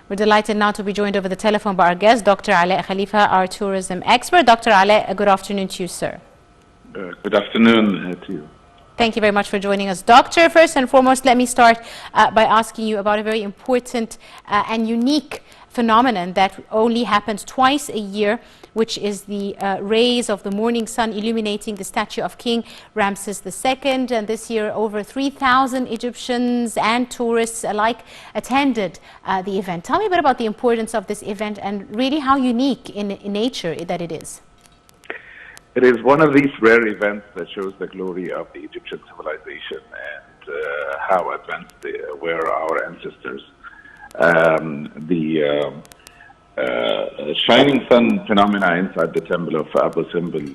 We're delighted now to be joined over the telephone by our guest, Dr. Alaa Khalifa, our tourism expert. Dr. Alaa, good afternoon to you, sir. Good afternoon to you. Thank you very much for joining us. Doctor, first and foremost, let me start by asking you about a very important and unique phenomenon that only happens twice a year, which is the rays of the morning sun illuminating the statue of King Ramses II. And this year, over 3,000 Egyptians and tourists alike attended the event. Tell me a bit about the importance of this event and really how unique in nature that it is. It is one of these rare events that shows the glory of the Egyptian civilization and how advanced were our ancestors. The shining sun phenomena inside the temple of Abu Simbel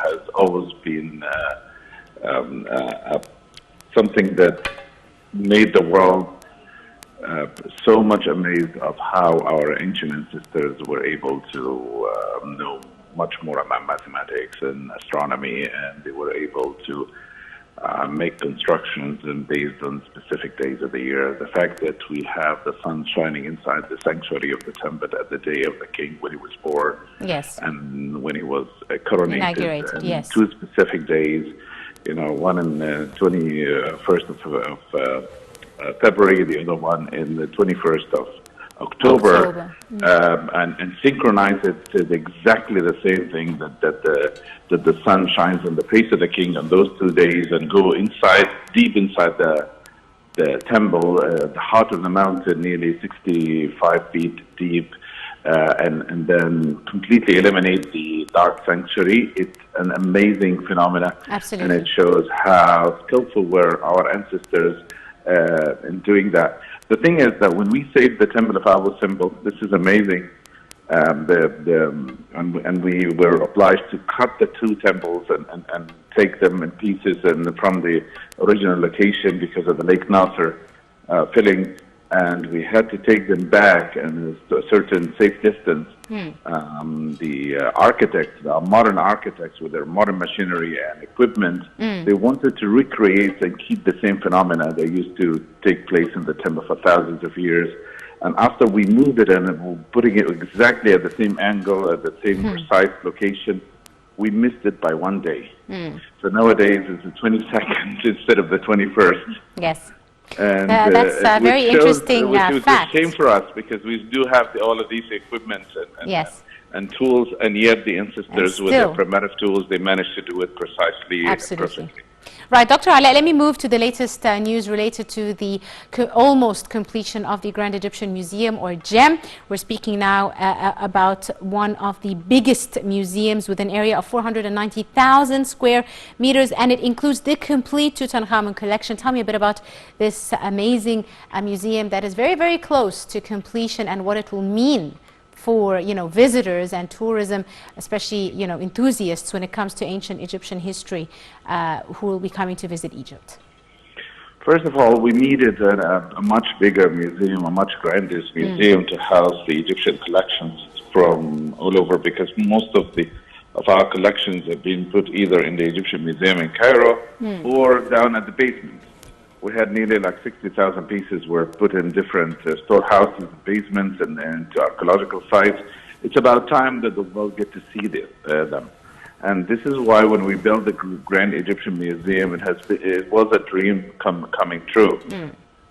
has always been something that made the world so much amazed of how our ancient ancestors were able to know much more about mathematics and astronomy, and they were able to make constructions and based on specific days of the year. The fact that we have the sun shining inside the sanctuary of the temple at the day of the king when he was born, yes, and when he was coronated, yes, two specific days, you know, one in the 21st of February, the other one in the 21st of October. And synchronize it to exactly the same thing that the sun shines on the face of the king on those 2 days, and go inside, deep inside the temple, the heart of the mountain, nearly 65 feet deep, and then completely eliminate the dark sanctuary. It's an amazing phenomena. Absolutely. And it shows how skillful were our ancestors in doing that. The thing is that when we saved the temple of Abu Simbel, this is amazing, and we were obliged to cut the two temples and take them in pieces and from the original location because of the Lake Nasser filling, and we had to take them back and a certain safe distance. The architects, the modern architects with their modern machinery and equipment, they wanted to recreate and keep the same phenomena that used to take place in the temple for thousands of years. And after we moved it and putting it exactly at the same angle, at the same precise location, we missed it by 1 day. So nowadays it's the 22nd instead of the 21st. Yes. And that's a very interesting fact. It was a shame for us because we do have all of these equipment and tools, and yet the ancestors with their primitive tools, they managed to do it precisely. Absolutely. Right, Dr. Alaa, let me move to the latest news related to the almost completion of the Grand Egyptian Museum, or GEM. We're speaking now about one of the biggest museums with an area of 490,000 square meters, and it includes the complete Tutankhamun collection. Tell me a bit about this amazing museum that is very, very close to completion and what it will mean for, you know, visitors and tourism, especially, you know, enthusiasts when it comes to ancient Egyptian history who will be coming to visit Egypt. First of all, we needed a much bigger museum, a much grander museum to house the Egyptian collections from all over, because most of our collections have been put either in the Egyptian Museum in Cairo or down at the basement. We had nearly like 60,000 pieces were put in different storehouses, basements, and archaeological sites. It's about time that the world get to see them. And this is why when we built the Grand Egyptian Museum, it was a dream coming true.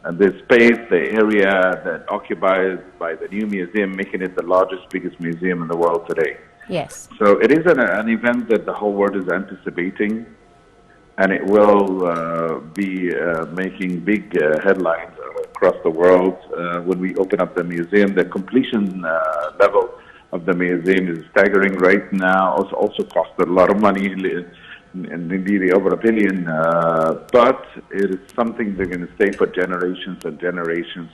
And the space, the area that occupied by the new museum, making it the largest, biggest museum in the world today. Yes. So it is an event that the whole world is anticipating. And it will be making big headlines across the world when we open up the museum. The completion level of the museum is staggering right now. Also cost a lot of money, and nearly over $1 billion. But it is something they're going to stay for generations and generations,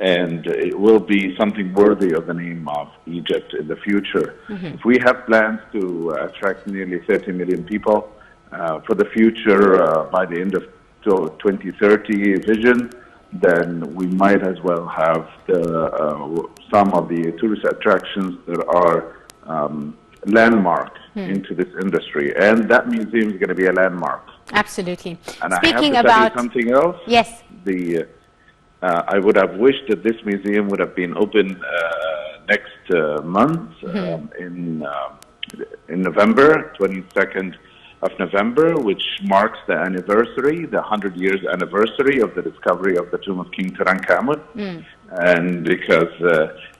and it will be something worthy of the name of Egypt in the future. If we have plans to attract nearly 30 million people for the future by the end of 2030 vision, then we might as well have some of the tourist attractions that are landmark into this industry, and that museum is going to be a landmark. Absolutely. And Speaking I have to about tell you something else. Yes. I would have wished that this museum would have been open next month in November, 22nd of November, which marks the anniversary, the 100 years anniversary of the discovery of the tomb of King Tutankhamun. And because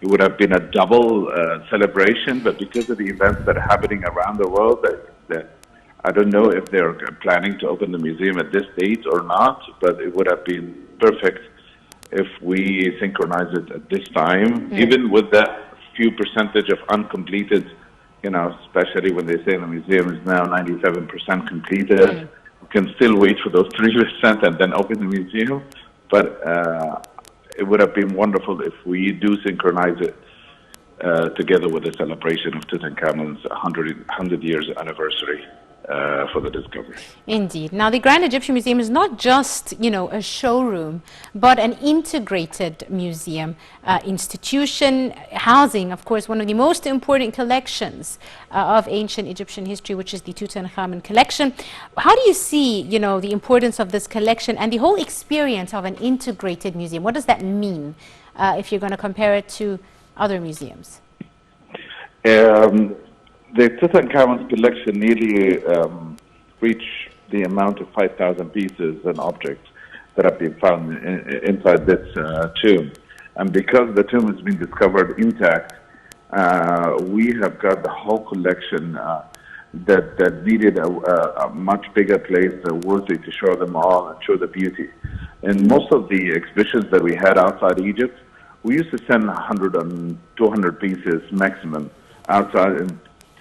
it would have been a double celebration, but because of the events that are happening around the world, that I don't know if they're planning to open the museum at this date or not, but it would have been perfect if we synchronize it at this time, even with that few percentage of uncompleted, you know, especially when they say the museum is now 97% completed. We can still wait for those 3% and then open the museum. But it would have been wonderful if we do synchronize it together with the celebration of Tutankhamun's 100 years anniversary for the discovery. Indeed. Now, the Grand Egyptian Museum is not just, you know, a showroom, but an integrated museum institution, housing, of course, one of the most important collections of ancient Egyptian history, which is the Tutankhamun collection. How do you see, you know, the importance of this collection and the whole experience of an integrated museum? What does that mean if you're going to compare it to other museums? The Tutankhamun's collection nearly reached the amount of 5,000 pieces and objects that have been found inside this tomb. And because the tomb has been discovered intact, we have got the whole collection that needed a much bigger place, worthy to show them all and show the beauty. In most of the exhibitions that we had outside Egypt, we used to send 100 and 200 pieces maximum outside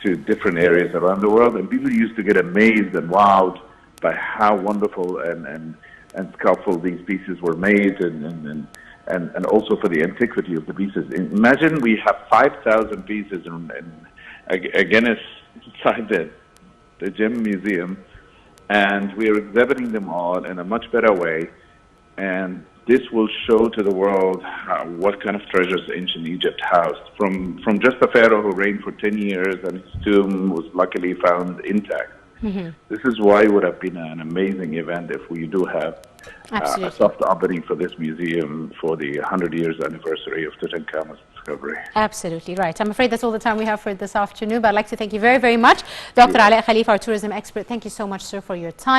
to different areas around the world, and people used to get amazed and wowed by how wonderful and skillful these pieces were made, and also for the antiquity of the pieces. Imagine we have 5,000 pieces again inside the Gem Museum, and we are exhibiting them all in a much better way, and this will show to the world what kind of treasures ancient Egypt housed. From just a pharaoh who reigned for 10 years and his tomb was luckily found intact. This is why it would have been an amazing event if we do have a soft opening for this museum for the 100 years anniversary of Tutankhamun's discovery. Absolutely right. I'm afraid that's all the time we have for this afternoon, but I'd like to thank you very, very much. Dr. Alaa Khalifa, our tourism expert. Thank you so much, sir, for your time.